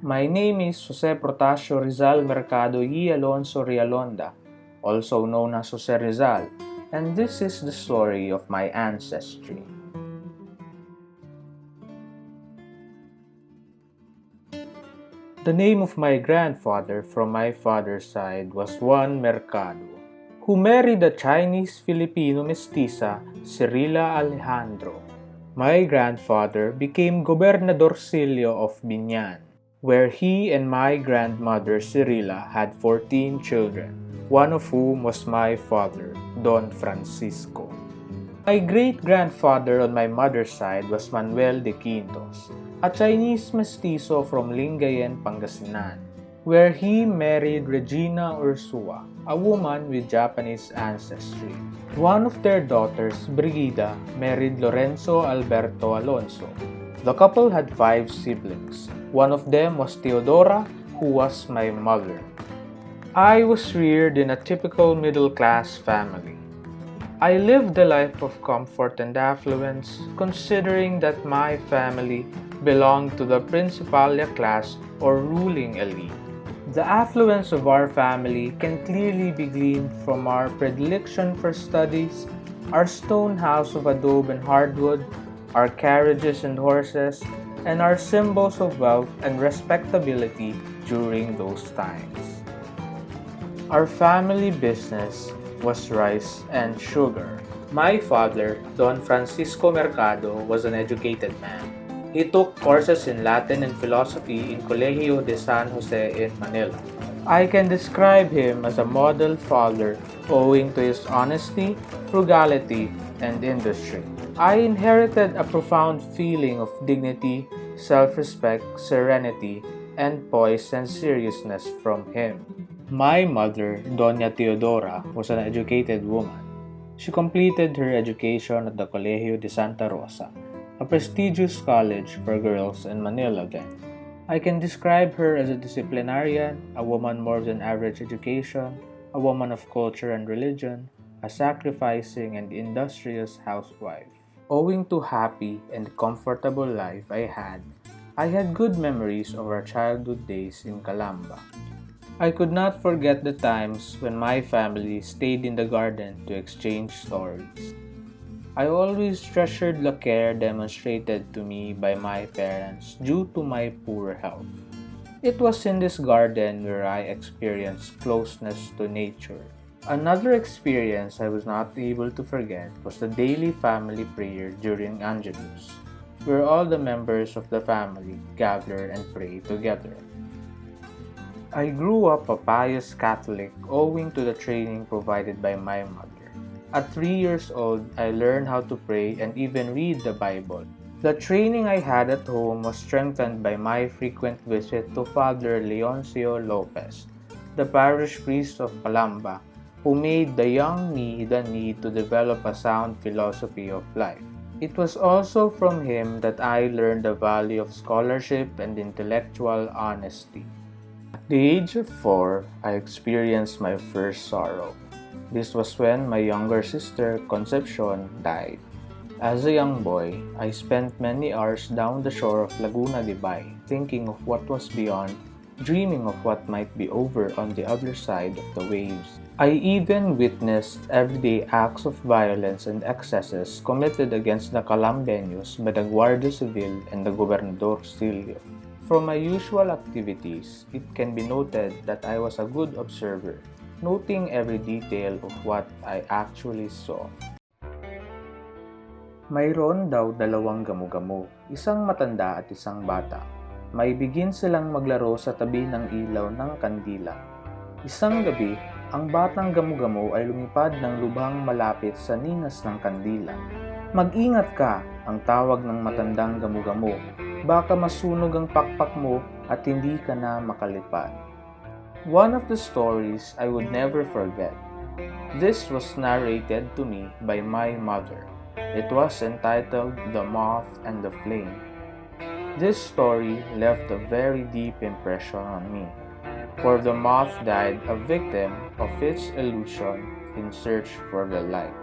My name is Jose Protasio Rizal Mercado y Alonso Rialonda, also known as Jose Rizal, and this is the story of my ancestry. The name of my grandfather from my father's side was Juan Mercado, who married a Chinese-Filipino mestiza, Cirila Alejandro. My grandfather became Gobernadorcillo of Biñan, where he and my grandmother Cirila had 14 children, one of whom was my father, Don Francisco. My great-grandfather on my mother's side was Manuel de Quintos, a Chinese mestizo from Lingayen, Pangasinan, where he married Regina Ursua, a woman with Japanese ancestry. One of their daughters, Brigida, married Lorenzo Alberto Alonso. The couple had 5 siblings. One of them was Teodora, who was my mother. I was reared in a typical middle-class family. I lived a life of comfort and affluence, considering that my family belonged to the Principalia class or ruling elite. The affluence of our family can clearly be gleaned from our predilection for studies, our stone house of adobe and hardwood, our carriages and horses, and our symbols of wealth and respectability during those times. Our family business was rice and sugar. My father, Don Francisco Mercado, was an educated man. He took courses in Latin and philosophy in Colegio de San Jose in Manila. I can describe him as a model father owing to his honesty, frugality, and industry. I inherited a profound feeling of dignity, self-respect, serenity, and poise and seriousness from him. My mother, Doña Teodora, was an educated woman. She completed her education at the Colegio de Santa Rosa, a prestigious college for girls in Manila then. I can describe her as a disciplinarian, a woman more than average education, a woman of culture and religion, a sacrificing and industrious housewife. Owing to happy and comfortable life I had good memories of our childhood days in Calamba. I could not forget the times when my family stayed in the garden to exchange stories. I always treasured the care demonstrated to me by my parents due to my poor health. It was in this garden where I experienced closeness to nature. Another experience I was not able to forget was the daily family prayer during Angelus, where all the members of the family gather and pray together. I grew up a pious Catholic owing to the training provided by my mother. At 3 years old, I learned how to pray and even read the Bible. The training I had at home was strengthened by my frequent visit to Father Leoncio Lopez, the parish priest of Calamba, who made the young me the need to develop a sound philosophy of life. It was also from him that I learned the value of scholarship and intellectual honesty. At the age of 4, I experienced my first sorrow. This was when my younger sister, Concepcion, died. As a young boy, I spent many hours down the shore of Laguna de Bay, thinking of what was beyond, dreaming of what might be over on the other side of the waves. I even witnessed everyday acts of violence and excesses committed against the Calambeños by the Guardia Civil and the Gobernadorcillo. From my usual activities, it can be noted that I was a good observer, noting every detail of what I actually saw. Mayroon daw 2 gamo-gamo, isang matanda at isang bata. May bigin silang maglaro sa tabi ng ilaw ng kandila. Isang gabi, ang batang gamo-gamo ay lumipad ng lubhang malapit sa ningas ng kandila. "Mag-ingat ka," ang tawag ng matandang gamo-gamo. "Baka masunog ang pakpak mo at hindi ka na makalipad." One of the stories I would never forget. This was narrated to me by my mother. It was entitled The Moth and the Flame. This story left a very deep impression on me, for the moth died a victim of its illusion in search for the light.